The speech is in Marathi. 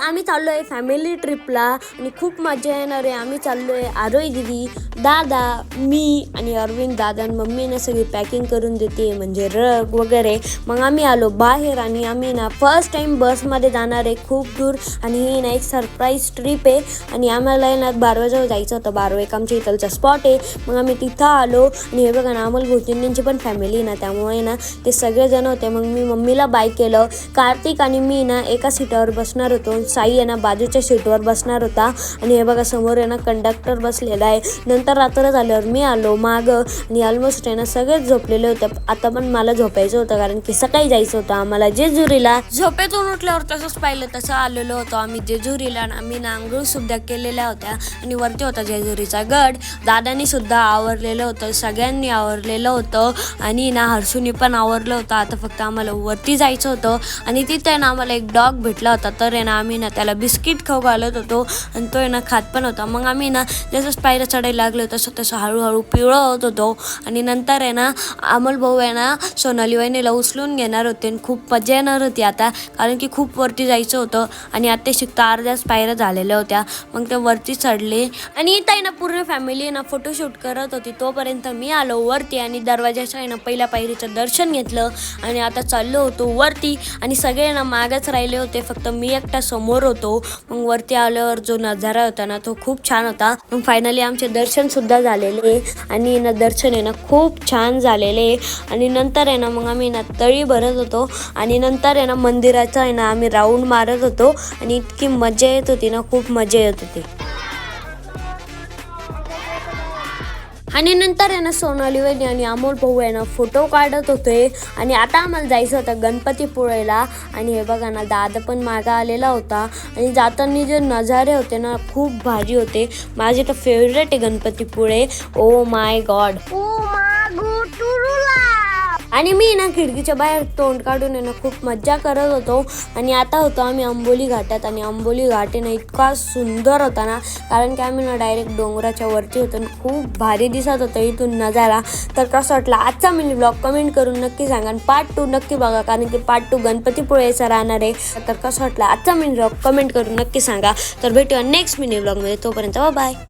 आम्ही चाललो आहे फॅमिली ट्रिपला आणि खूप मजा येणार आहे. आम्ही चाललो आहे आरोही दिदी, दादा, मी आणि अरविंद दादा आणि मम्मीने सगळी पॅकिंग करून देते म्हणजे रग वगैरे. मग आम्ही आलो बाहेर आणि आम्ही ना फर्स्ट टाईम बसमध्ये जाणार आहे खूप दूर आणि ही ना एक सरप्राईज ट्रिप आहे आणि आम्हाला ना बारवाजवळ जायचं होतं. बारवा एक आमच्या इथलचा स्पॉट आहे. मग आम्ही तिथं आलो आणि हे बघा ना अमोल भोजनेंची पण फॅमिली ना त्यामुळे ना ते सगळेजण होते. मग मी मम्मीला बाय केलं. कार्तिक आणि मी ना एका सीटावर बसणार होतो, साई आहे ना बाजूच्या सीटवर बसणार होता आणि हे बघा समोर आहे ना कंडक्टर बसलेला आहे. नंतर रात्र झाल्यावर मी आलो मागं आणि ऑलमोस्ट आहे ना सगळेच झोपलेले होते. आता पण मला झोपायचं होतं कारण की सकाळी जायचं होतं आम्हाला जेजुरीला. झोपेतून उठल्यावर तसंच पाहिलं तसं आलेलो होतो आम्ही जेजुरीला. आम्ही ना आंघोळ सुद्धा केलेल्या होत्या आणि वरती होता जेजुरीचा गड. दादानी सुद्धा आवरलेलं होतं, सगळ्यांनी आवरलेलं होतं आणि ना हर्षूनी पण आवरलं होतं. आता फक्त आम्हाला वरती जायचं होतं आणि तिथे ना आम्हाला एक डॉग भेटला होता. तर आहे ना आम्ही ना त्याला बिस्किट खाऊ घालत होतो आणि तो आहे ना खात पण होता. मग आम्ही ना जसं पायऱ्या चढायला लागलो तसं तसं हळूहळू पिवळं होत होतो आणि नंतर आहे ना अमोल भाऊ आहे ना सोनाली वहिनीला उचलून घेणार होते आणि खूप मजा येणार होती आता कारण की खूप वरती जायचं होतं आणि आता शिकता अर्ध्याच पायऱ्या झालेल्या होत्या. मग ते वरती चढले आणि इथं आहे ना पूर्ण फॅमिली ना फोटोशूट करत होती. तोपर्यंत मी आलो वरती आणि दरवाजाच्या आहे ना पहिल्या पायरीचं दर्शन घेतलं आणि आता चाललो होतो वरती आणि सगळे ना मागच राहिले होते, फक्त मी एकटा समोर होतो. मग वरती आल्यावर जो नजारा होता ना तो खूप छान होता. मग फायनली आमचे दर्शन सुद्धा झालेले आणि ना दर्शन आहे ना खूप छान झालेले आणि नंतर आहे ना मग आम्ही ना तळी भरत होतो आणि नंतर आहे ना मंदिराचं आहे ना आम्ही राऊंड मारत होतो आणि इतकी मजा येत होती ना, खूप मजा येत होती. आणि नंतर आहे ना सोनाली वहिनी आणि अमोल भाऊ आहे ना फोटो काढत होते आणि आता आम्हाला जायचं होतं गणपतीपुळेला. आणि हे बघा ना दादा पण मागं आलेला होता आणि जाताना जे नजारे होते ना खूप भारी होते. माझे तर फेवरेट आहे गणपतीपुळे. Oh my God. आणि मी ना खिडकीच्या बाहेर तोंड काढून आहे ना खूप मज्जा करत होतो आणि आता होतो आम्ही अंबोली घाटात आणि अंबोली घाट आहे ना इतका सुंदर होता ना कारण की आम्ही ना डायरेक्ट डोंगराच्या वरती होतो आणि खूप भारी दिसत होतं इथून नजारा. तर कसं वाटला आजचा मिनी ब्लॉग कमेंट करून नक्की सांगा आणि पार्ट 2 नक्की बघा कारण की पार्ट 2 गणपतीपुळेचा राहणार आहे. तर कसं वाटला आजचा मिनी ब्लॉग कमेंट करून नक्की सांगा. तर भेटूया नेक्स्ट मिनी ब्लॉगमध्ये. तोपर्यंत बाय.